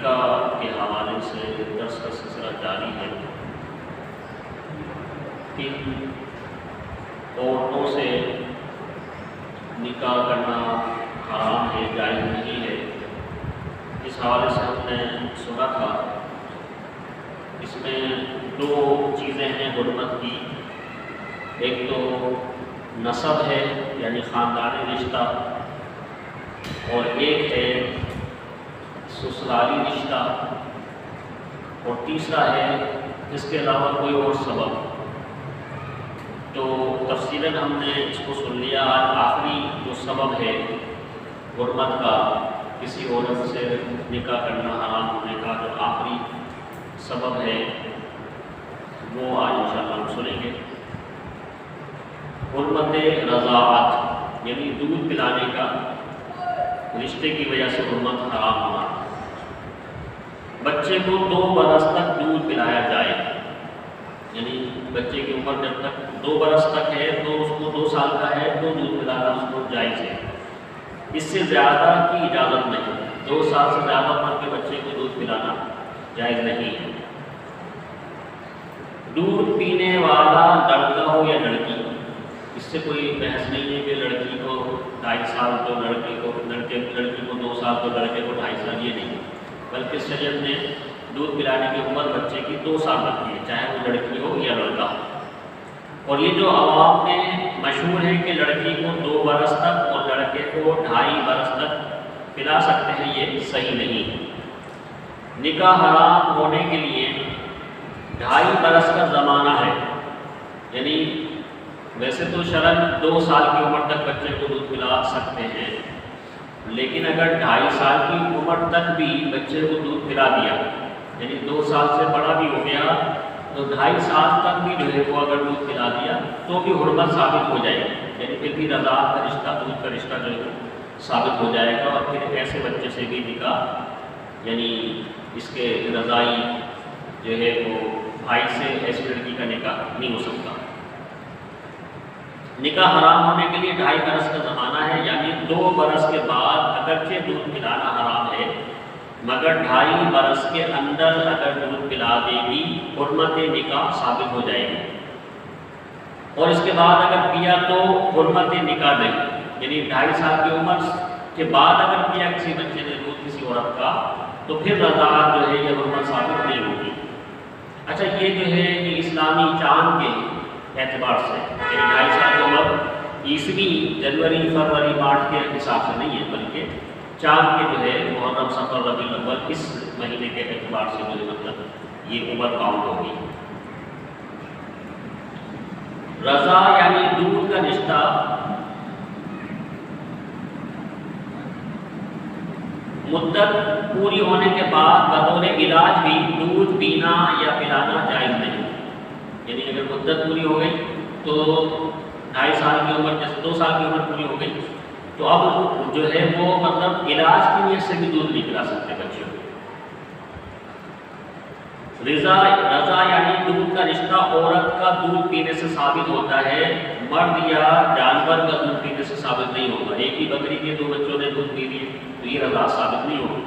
نکاح کے حوالے سے درس کا سلسلہ جاری ہے۔ کن عورتوں سے نکاح کرنا حرام ہے، جائز نہیں ہے، اس حوالے سے ہم نے سنا تھا۔ اس میں دو چیزیں ہیں حرمت کی، ایک تو نسب ہے یعنی خاندانی رشتہ، اور ایک ہے سسرالی رشتہ، اور تیسرا ہے اس کے علاوہ کوئی اور سبب۔ تو تفصیلاً ہم نے اس کو سن لیا۔ آج آخری جو سبب ہے حرمت کا، کسی عورت سے نکاح کرنا حرام ہونے کا جو آخری سبب ہے وہ آج انشاءاللہ ہم سنیں گے۔ حرمت رضاعت یعنی دودھ پلانے کا، رشتے کی وجہ سے حرمت حرام ہونا۔ بچے کو 2 برس تک دودھ پلایا جائے، یعنی بچے کی عمر جب تک 2 برس تک ہے تو اس کو 2 سال کا ہے تو دودھ پلانا اس کو جائز ہے، اس سے زیادہ کی اجازت نہیں۔ 2 سال سے زیادہ عمر کے بچے کو دودھ پلانا جائز نہیں ہے۔ دودھ پینے والا لڑکا ہو یا لڑکی، اس سے کوئی بحث نہیں ہے کہ لڑکی کو 2.5 سال تو لڑکی کو 2 سال تو لڑکے کو 2.5 سال، یہ نہیں، بلکہ شریعت نے دودھ پلانے کی عمر بچے کی 2 سال رکھی ہے، چاہے وہ لڑکی ہو یا لڑکا ہو۔ اور یہ جو عوام میں مشہور ہے کہ لڑکی کو 2 برس تک اور لڑکے کو 2.5 برس تک پلا سکتے ہیں، یہ صحیح نہیں۔ نکاح حرام ہونے کے لیے 2.5 برس کا زمانہ ہے، یعنی ویسے تو شرعاً 2 سال کی عمر تک بچے کو دودھ پلا سکتے ہیں، لیکن اگر 2.5 سال کی عمر تک بھی بچے کو دودھ پلا دیا، یعنی 2 سال سے بڑا بھی ہو گیا تو 2.5 سال تک بھی جو ہے وہ اگر دودھ پلا دیا تو بھی حرمت ثابت ہو جائے گی، یعنی پھر بھی رضاعت کا رشتہ، دودھ کا رشتہ جو ہے ثابت ہو جائے گا، اور پھر ایسے بچے سے بھی نکاح، یعنی اس کے رضائی جو ہے وہ بھائی سے ایسی لڑکی کا نکاح نہیں ہو سکتا۔ نکاح حرام ہونے کے لیے 2.5 برس کا زمانہ ہے، یعنی 2 برس کے بعد اگرچہ دودھ پلانا حرام ہے، مگر 2.5 برس کے اندر اگر دودھ پلا دے گی حرمت نکاح ثابت ہو جائے گی، اور اس کے بعد اگر پیا تو حرمت نکاح نہیں، یعنی 2.5 سال کی عمر کے بعد اگر پیا کسی بچے نے دودھ کسی عورت کا تو پھر رضاعت جو ہے یہ حرمت ثابت نہیں ہوگی۔ اچھا، یہ جو ہے یہ اسلامی چاند کے اعتبار سے، یعنی 2.5 سال کی عمر عیسوی جنوری فروری مارچ کے حساب سے نہیں ہے، بلکہ چاند کے جو ہے محرم صفر ربیع الاول اس مہینے کے اعتبار سے جو ہے مطلب یہ عمر کاؤنٹ ہوگی۔ رضا یعنی دودھ کا رشتہ مدت پوری ہونے کے بعد بطور علاج بھی دودھ پینا یا پلانا جائز نہیں، یعنی اگر مدت پوری ہو گئی تو 2.5 سال کی عمر، جیسے 2 سال کی عمر پوری ہو گئی تو اب جو ہے وہ مطلب علاج کی نیت سے بھی دودھ نہیں پلا سکتے بچوں کو۔ رضا یعنی دودھ کا رشتہ عورت کا دودھ پینے سے ثابت ہوتا ہے، مرد یا جانور کا دودھ پینے سے ثابت نہیں ہوگا۔ ایک ہی بکری کے 2 بچوں نے دودھ پی لیے تو یہ رضا ثابت نہیں ہوگی،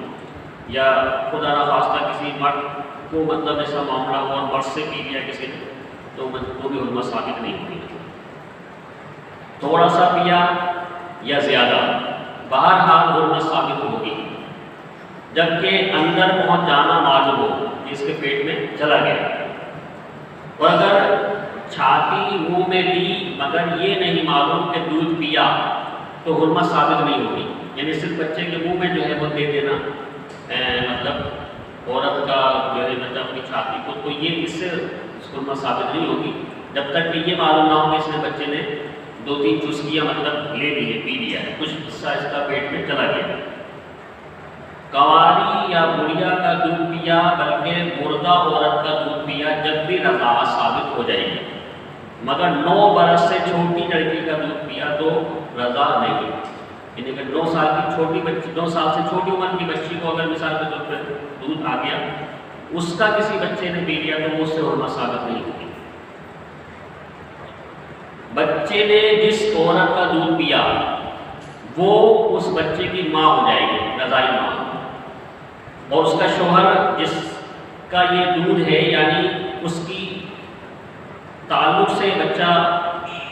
یا خدا نخواستہ کسی مرد کو مطلب ایسا معاملہ ہوا اور مرد سے پی لیا کسی نے تو وہ بھی حرمت ثابت نہیں ہوگی۔ تھوڑا سا پیا یا زیادہ، بہرحال حرمت ثابت ہوگی، جبکہ اندر پہنچ جانا معلوم ہو، اس کے پیٹ میں چلا گیا، اور اگر چھاتی منہ میں لی مگر یہ نہیں معلوم کہ دودھ پیا تو حرمت ثابت نہیں ہوگی، یعنی صرف بچے کے منہ میں جو ہے وہ دے دینا مطلب عورت کا جو ہے مطلب اپنی چھاتی کو، تو یہ اس سے حرمت ثابت نہیں ہوگی جب تک کہ یہ معلوم نہ ہو کہ اس نے بچے نے 2-3 چسکیاں مطلب لے لی ہے، پی لیا ہے، کچھ حصہ اس کا پیٹ میں چلا گیا۔ کنواری یا بڑھیا کا دودھ پیا بلکہ مردہ عورت کا دودھ پیا جب بھی رضاعت ثابت ہو جائے گی، مگر 9 برس سے چھوٹی لڑکی کا دودھ پیا تو رضا نہیں، یعنی کہ 9 سال کی چھوٹی بچی، 9 سال سے چھوٹی عمر کی بچی کو اگر مثال کے طور پر دودھ آ گیا، اس کا کسی بچے نے پی لیا تو وہ اس سے حرمت ثابت نہیں ہوگی۔ بچے نے جس عورت کا دودھ پیا وہ اس بچے کی ماں ہو جائے گی، رضائی ماں، اور اس کا شوہر جس کا یہ دودھ ہے یعنی اس کی تعلق سے بچہ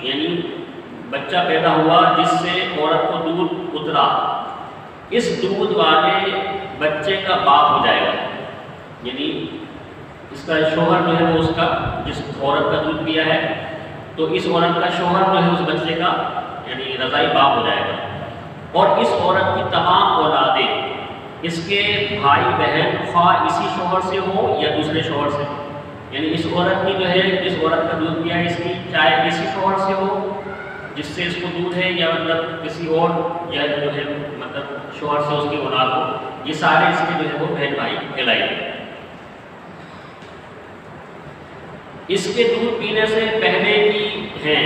یعنی بچہ پیدا ہوا جس سے عورت کو دودھ اترا، اس دودھ والے بچے کا باپ ہو جائے گا، یعنی اس کا شوہر جو ہے وہ اس کا جس عورت کا دودھ پیا ہے تو اس عورت کا شوہر جو ہے اس بچے کا یعنی رضائی باپ ہو جائے گا، اور اس عورت کی تمام اولادیں اس کے بھائی بہن خواہ اسی شوہر سے ہو یا دوسرے شوہر سے، یعنی اس عورت کی جو ہے جس عورت کا دودھ پیا ہے اس کی چاہے کسی شوہر سے ہو جس سے اس کو دودھ ہے یا مطلب کسی اور یا جو ہے مطلب شوہر سے اس کی اولاد ہو، یہ سارے اس کے جو ہے وہ بہن بھائی کہلائے گے۔ اس کے دودھ پینے سے پہلے کی ہیں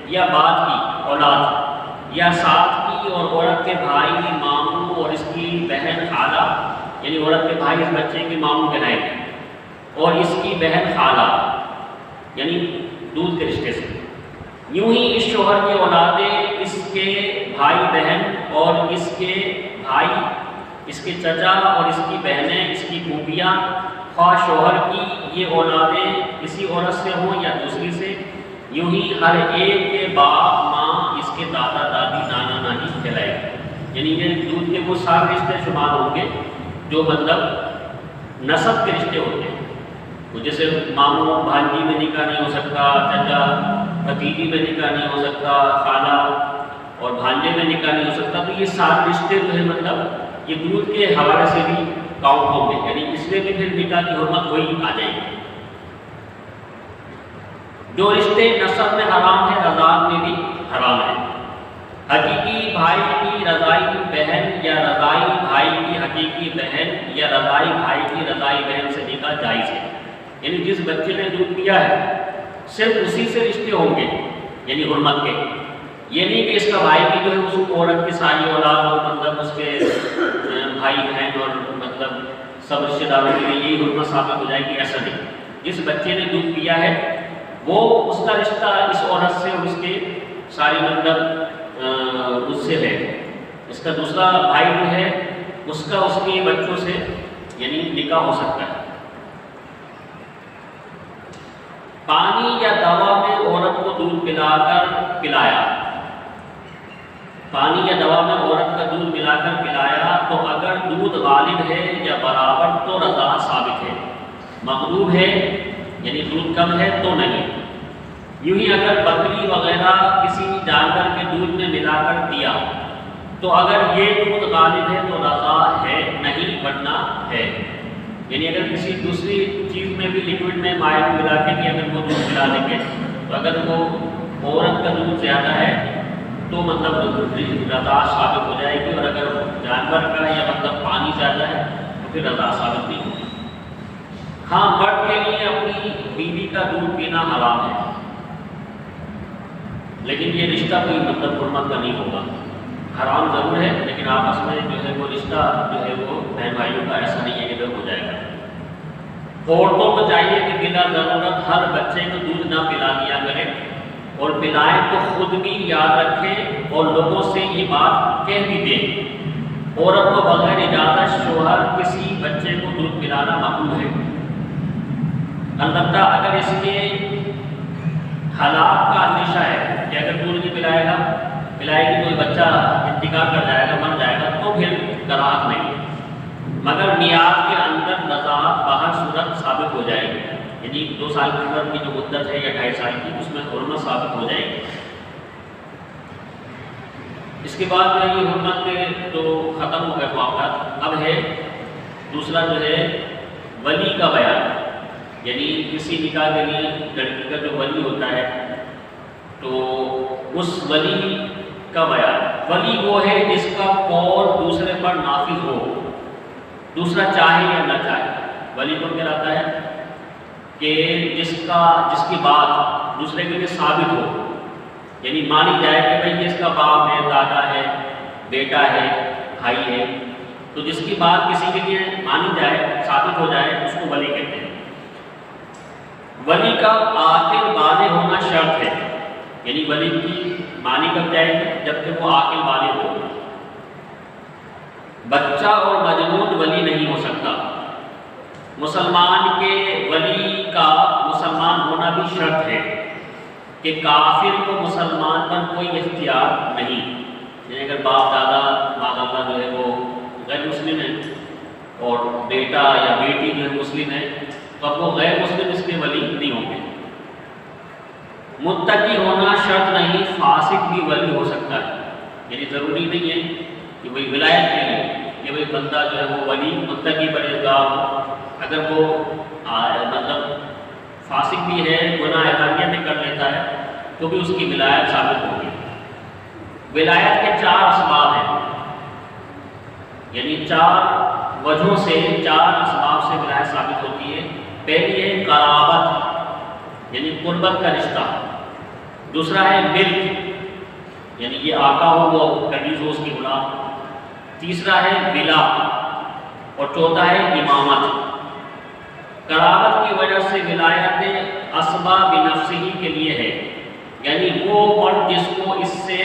یا بعد کی اولاد یا ساتھ کی اور عورت کے بھائی ماموں اور اس کی بہن خالہ، یعنی عورت کے بھائی اس بچے کے ماموں کہلائے گے، اور اس کی بہن خالہ یعنی دودھ کے رشتے سے۔ یوں ہی اس شوہر کی اولادیں اس کے بھائی بہن اور اس کے بھائی، اس کے چچا اور اس کی بہنیں، اس کی پھوپھیاں خواہ شوہر کی یہ اولادیں کسی عورت سے ہوں یا دوسری سے، یوں ہی ہر ایک کے باپ ماں اس کے دادا دادی نانا نانی کہلائے گے، یعنی یہ دودھ کے وہ سارے رشتے شمار ہوں گے جو مطلب نسب کے رشتے ہوتے ہیں، تو جیسے ماموں بھانجی میں نکاح نہیں ہو سکتا، چچا بھتیجی میں نکاح نہیں ہو سکتا، خالہ اور بھانجے میں نکاح نہیں ہو سکتا، تو یہ سارے رشتے جو ہے مطلب یہ دودھ کے حوالے سے بھی کاؤنٹ ہوں گے، یعنی اس میں بھی پھر نکاح کی حرمت وہی آ جائے گی۔ جو رشتے نسب میں حرام ہے رضاعت میں بھی حرام ہے۔ حقیقی بھائی کی رضائی بہن یا رضائی بھائی کی حقیقی بہن یا رضائی بھائی کی رضائی بہن سے نکاح جائز ہے، یعنی جس بچے نے دودھ پیا ہے صرف اسی سے رشتے ہوں گے یعنی حرمت کے، یہ نہیں کہ اس کا بھائی بھی جو ہے اس عورت کی ساری اولاد اور مطلب اس کے بھائی بہن اور مطلب سب رشتے داروں کے لیے یہی حرمت ثابت ہو جائے گی، ایسا نہیں۔ جس بچے نے دودھ پیا ہے وہ اس کا رشتہ اس عورت سے اور اس کے ساری مطلب اس سے ہے، اس کا دوسرا بھائی جو ہے اس کا اس کے بچوں سے یعنی نکاح ہو سکتا ہے۔ پانی یا دوا میں عورت کو دودھ پلایا، پانی یا دوا میں عورت کا دودھ ملا کر پلایا تو اگر دودھ غالب ہے یا برابر تو رضاعت ثابت ہے، مغلوب ہے یعنی دودھ کم ہے تو نہیں۔ یوں ہی اگر بکری وغیرہ کسی جانور کے دودھ میں ملا کر دیا تو اگر یہ دودھ غالب ہے تو رضاعت ہے، نہیں ورنہ ہے، یعنی اگر کسی دوسری چیز میں بھی لکوڈ میں مائع ملا کے بھی اگر وہ دودھ ملا دیں گے تو اگر وہ عورت کا دودھ زیادہ ہے تو مطلب رضاعت ثابت ہو جائے گی، اور اگر جانور کا یا مطلب پانی زیادہ ہے تو پھر رضاعت ثابت نہیں ہوگی۔ ہاں مرد کے لیے اپنی بیوی کا دودھ پینا حرام ہے، لیکن یہ رشتہ کوئی مطلب حرمت کا نہیں ہوگا، حرام ضرور ہے لیکن آپس میں جو ہے وہ رشتہ جو ہے وہ بہن بھائیوں کا ایسا نہیں ہے کہ ہو جائے گا۔ عورتوں کو چاہیے کہ بلا ضرورت ہر بچے کو دودھ نہ پلا دیا کرے، اور پلائیں تو خود بھی یاد رکھیں اور لوگوں سے یہ بات کہہ بھی دیں۔ عورت کو بغیر اجازت شوہر کسی بچے کو دودھ پلانا ممنوع ہے، البتہ اگر اس کے ہلاک کا اندیشہ ہے کہ اگر دودھ نہیں پلائے گی تو بچہ انتقال کر جائے گا، مر جائے گا، تو پھر کراہت نہیں ہے، مگر میعاد کے اندر رضاعت باہر صورت ثابت ہو جائے گی، یعنی 2 سال کی عمر کی جو مدت ہے یا 2.5 سال کی اس میں حرمت ثابت ہو جائے گی۔ اس کے بعد جو یہ حرمت کے تو ختم ہو گئے معاملات، اب ہے دوسرا جو ہے ولی کا بیان، یعنی کسی نکاح کے لیے لڑکی کا جو ولی ہوتا ہے تو اس ولی کا بیان۔ ولی وہ ہے جس کا قول دوسرے پر نافذ ہو، دوسرا چاہے یا نہ چاہے۔ ولی کون کہلاتا ہے کہ جس کی بات دوسرے کے لیے ثابت ہو، یعنی مانی جائے کہ بھئی اس کا باپ ہے، دادا ہے، بیٹا ہے، بھائی ہے، تو جس کی بات کسی کے لیے مانی جائے، ثابت ہو جائے، اس کو ولی کہتے ہیں۔ ولی کا عاقل بالغ ہونا شرط ہے، یعنی ولی کی معنی کب جائے گی؟ جب تک وہ عاقل بالغ ہو۔ بچہ اور مجنون ولی نہیں ہو سکتا، مسلمان کے ولی کا مسلمان ہونا بھی شرط ہے کہ کافر کو مسلمان پر کوئی اختیار نہیں. یعنی اگر باپ دادا ماں باپ جو ہے وہ غیر مسلم ہے اور بیٹا یا بیٹی جو ہے مسلم ہے تو اب وہ غیر مسلم اس کے ولی نہیں ہوں گے. متقی ہونا شرط نہیں، فاسق بھی ولی ہو سکتا ہے. یعنی ضروری نہیں ہے کہ وہی ولایت کے لیے کہ وہی بندہ جو ہے وہ ولی متقی پرہیزگار ہو. اگر وہ مطلب فاسق بھی ہے، گناہ اعلانیہ میں کر لیتا ہے تو بھی اس کی ولایت ثابت ہوگی. ولایت کے 4 اسباب ہیں، یعنی 4 وجہوں سے 4 اسباب سے ولایت ثابت ہوتی ہے. پہلی ہے قرابت یعنی قربت کا رشتہ. دوسرا ہے ملک یعنی یہ آقا ہو وہ کنیز ہو اس کی غلام. تیسرا ہے ولا اور چوتھا ہے امامت. قرابت کی وجہ سے ولایت اسبا بنفسہ کے لیے ہے، یعنی وہ مرد جس کو اس سے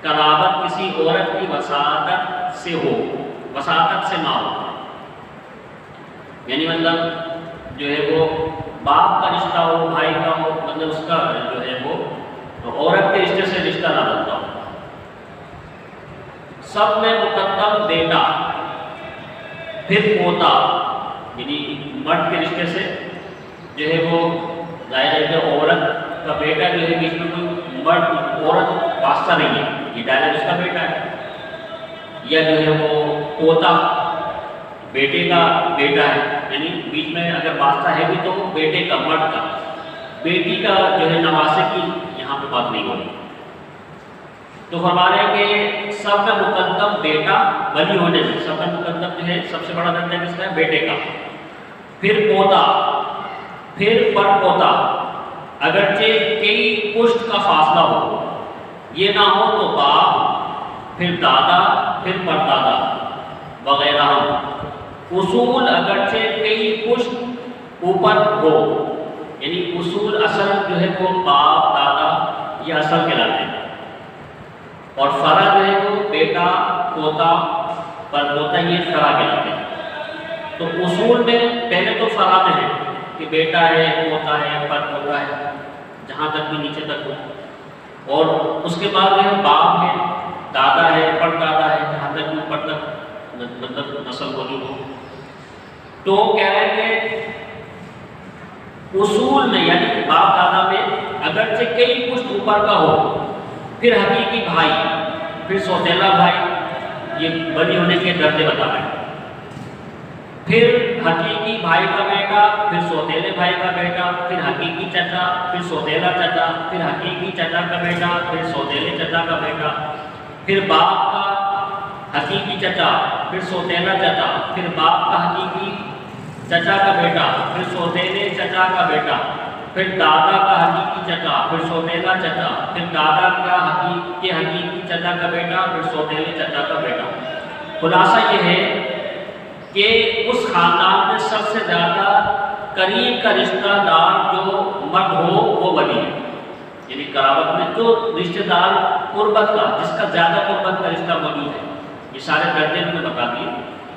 قرابت کسی عورت کی وساطت سے ہو، وساطت سے نہ ہو. یعنی مطلب جو ہے وہ باپ کا رشتہ ہو، بھائی کا ہو، مطلب اس کا جو ہے وہ عورت کے رشتے سے رشتہ نہ بنتا ہو. سب میں مقدم بیٹا پھر پوتا، یعنی مرد کے رشتے سے جو ہے وہ ظاہر ہے کہ عورت کا بیٹا جو ہے بیچ میں کوئی مرد عورت واسطہ نہیں ہے، یہ ڈائریکٹ اس کا بیٹا ہے. یا جو ہے وہ پوتا بیٹے کا بیٹا ہے، یعنی بیچ میں اگر واسطہ ہے بھی تو وہ بیٹے کا، مرد کا. بیٹی کا جو ہے نواسے کی یہاں پہ بات نہیں ہو رہی. تو فرما رہے ہیں کہ سب میں مقدم بیٹا ولی ہونے میں، سب میں مقدم جو ہے سب سے بڑا درجہ کس کا ہے؟ بیٹے کا. پھر پوتا، پھر پر پوتا، اگرچہ کئی پشت کا فاصلہ ہو، یہ نہ ہو تو باپ، پھر دادا، پھر پردادا وغیرہ. اصول اگرچہ کئی پشت اوپر ہو، یعنی اصول اصل جو ہے وہ باپ دادا یہ اصل کہلاتے ہیں، اور فرع جو ہے وہ بیٹا پوتا پر پوتا یہ فرع کہلاتے ہیں. تو اصول میں پہلے تو فرع میں ہے کہ بیٹا ہے، پوتا ہے، پر پوتا ہے، جہاں تک بھی نیچے تک ہو. اور اس کے بعد جو ہے باپ ہے، دادا ہے، پر دادا ہے، جہاں تک بھی اوپر تک مطلب نسل موجود ہو. تو کہہ رہے ہیں کہ اصول میں یعنی باپ دادا میں اگرچہ کئی پشت اوپر کا ہو، پھر حقیقی بھائی، پھر سوتیلا بھائی، یہ ولی ہونے کے درجے بتا رہے ہیں. پھر حقیقی بھائی کا بیٹا، پھر سوتیلے بھائی کا بیٹا، پھر حقیقی چچا، پھر سوتیلا چچا، پھر حقیقی چچا کا بیٹا، پھر سوتیلے چچا کا بیٹا، پھر باپ کا حقیقی چچا، پھر سوتیلا چچا، پھر باپ کا حقیقی چچا کا بیٹا، پھر سوتیلے چچا کا بیٹا، پھر دادا کا حقیقی چچا، پھر سوتیلا چچا، پھر دادا کا حقیقی چچا کا بیٹا، پھر سوتیلے چچا کا بیٹا. خلاصہ یہ ہے کہ اس خاندان میں سب سے زیادہ قریب کا رشتہ دار جو مرد ہو وہ ولی ہے. یعنی قرابت میں جو رشتہ دار قربت کا، جس کا زیادہ قربت کا رشتہ موجود ہے، یہ سارے درجے میں بتا دیے.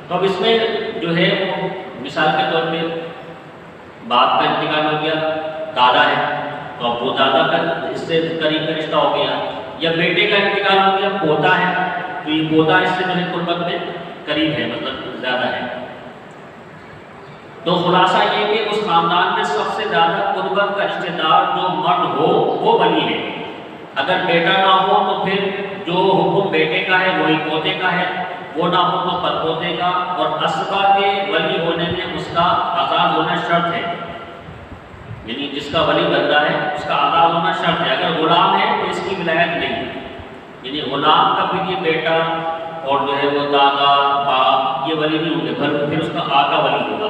تو اب اس میں جو ہے وہ مثال کے طور پہ باپ کا انتقال ہو گیا، دادا ہے تو اب وہ دادا کا اس سے قریب کا رشتہ ہو گیا. یا بیٹے کا انتقال ہو گیا، پوتا ہے تو یہ پوتا اس سے جو ہے قربت میں قریب ہے، مطلب زیادہ ہے. تو خلاصہ یہ کہ اس خاندان میں سب سے زیادہ قربت کا رشتہ دار جو مرد ہو وہ ولی ہے. اگر بیٹا نہ ہو تو پھر جو حکم بیٹے کا ہے وہی پوتے کا ہے، وہ نہ ہو تو پر پوتے کا. اور اسبا کے ولی ہونے میں اس کا آزاد ہونا شرط ہے، یعنی جس کا ولی بندہ ہے اس کا آزاد ہونا شرط ہے. اگر غلام ہے تو اس کی ولایت نہیں، یعنی غلام کا بھی یہ بیٹا اور جو ہے وہ دادا باپ یہ ولی نہیں ہوں گے، پھر اس کا آقا ولی ہوگا.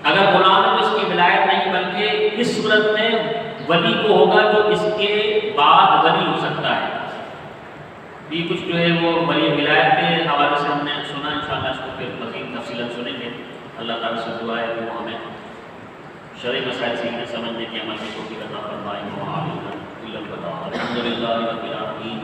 اگر غلام ہے تو اس کی ولایت نہیں، بلکہ اس صورت میں ولی کو ہوگا جو اس کے بعد ولی ہو سکتا ہے. یہ کچھ جو ہے وہ ولی ولایت کے حوالے سے ہم نے سنا، انشاءاللہ اس کو پھر مزید تفصیلاً سنیں گے. اللہ تعالیٰ سے دعا ہے کہ وہ ہمیں شرعی مسائل سیکھنے سمجھنے کی عمل کی توفیق عطا فرمائے. الحمد للہ رب العالمین.